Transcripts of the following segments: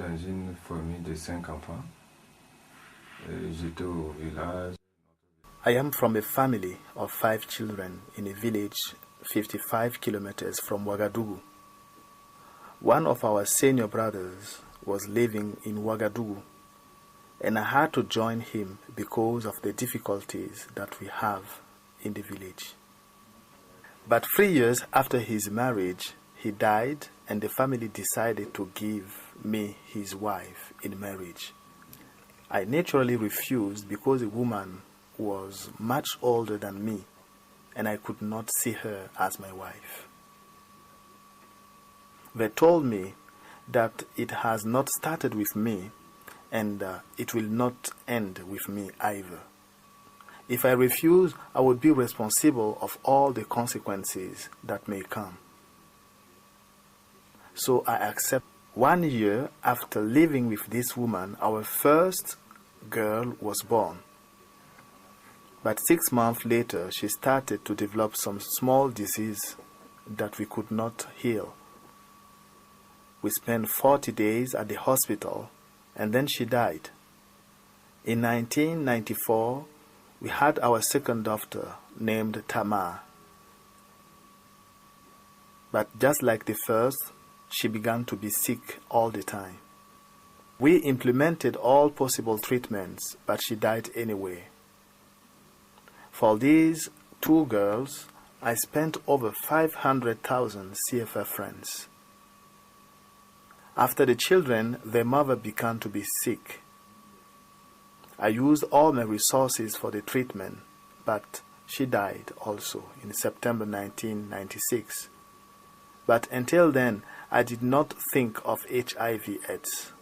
dans une famille de 5 enfants. J'étais au village. I am from a family of 5 children in a village 55 kilometers from Ouagadougou. One of our senior brothers was living in Ouagadougou, and I had to join him because of the difficulties that we have in the village. But 3 years after his marriage, he died, and the family decided to give me his wife in marriage. I naturally refused because the woman was much older than me, and I could not see her as my wife. They told me that it has not started with me, and it will not end with me either. If I refuse, I would be responsible of all the consequences that may come. So I accept. 1 year after living with this woman, our first girl was born. But 6 months later, she started to develop some small disease that we could not heal. We spent 40 days at the hospital, and then she died. In 1994, we had our second daughter named Tamar. But just like the first, she began to be sick all the time. We implemented all possible treatments, but she died anyway. For these 2 girls, I spent over 500,000 CFA francs. After the children, their mother began to be sick. I used all my resources for the treatment, but she died also in September 1996. But until then, I did not think of HIV/AIDS.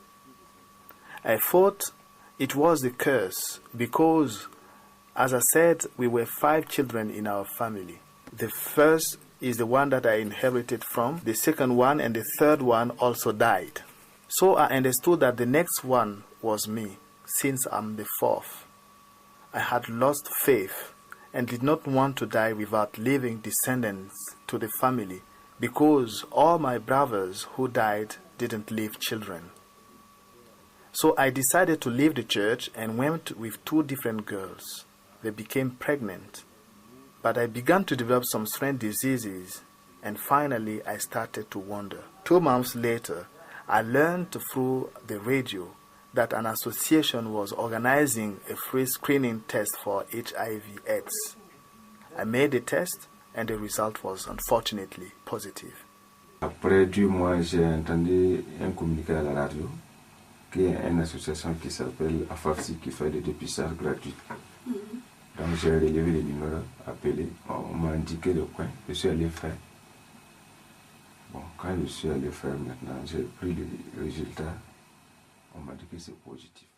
I thought it was the curse because, as I said, we were 5 children in our family. The first is the one that I inherited from. The second one and the third one also died. So I understood that the next one was me, since I'm the 4th. I had lost faith and did not want to die without leaving descendants to the family, because all my brothers who died didn't leave children. So I decided to leave the church and went with 2 different girls. They became pregnant. But I began to develop some strange diseases, and finally I started to wonder. 2 months later, I learned through the radio that an association was organizing a free screening test for HIV/AIDS. I made the test, and the result was unfortunately positive. Après 2 mois, j'ai entendu un communiqué à la radio qu'il y a une association qui s'appelle AFAFSI qui fait des dépistages gratuits. Donc j'ai relevé les numéros, appelé, on m'a indiqué le coin, je suis allé faire. Bon, quand je suis allé faire maintenant, j'ai pris le résultat, on m'a dit que c'est positif.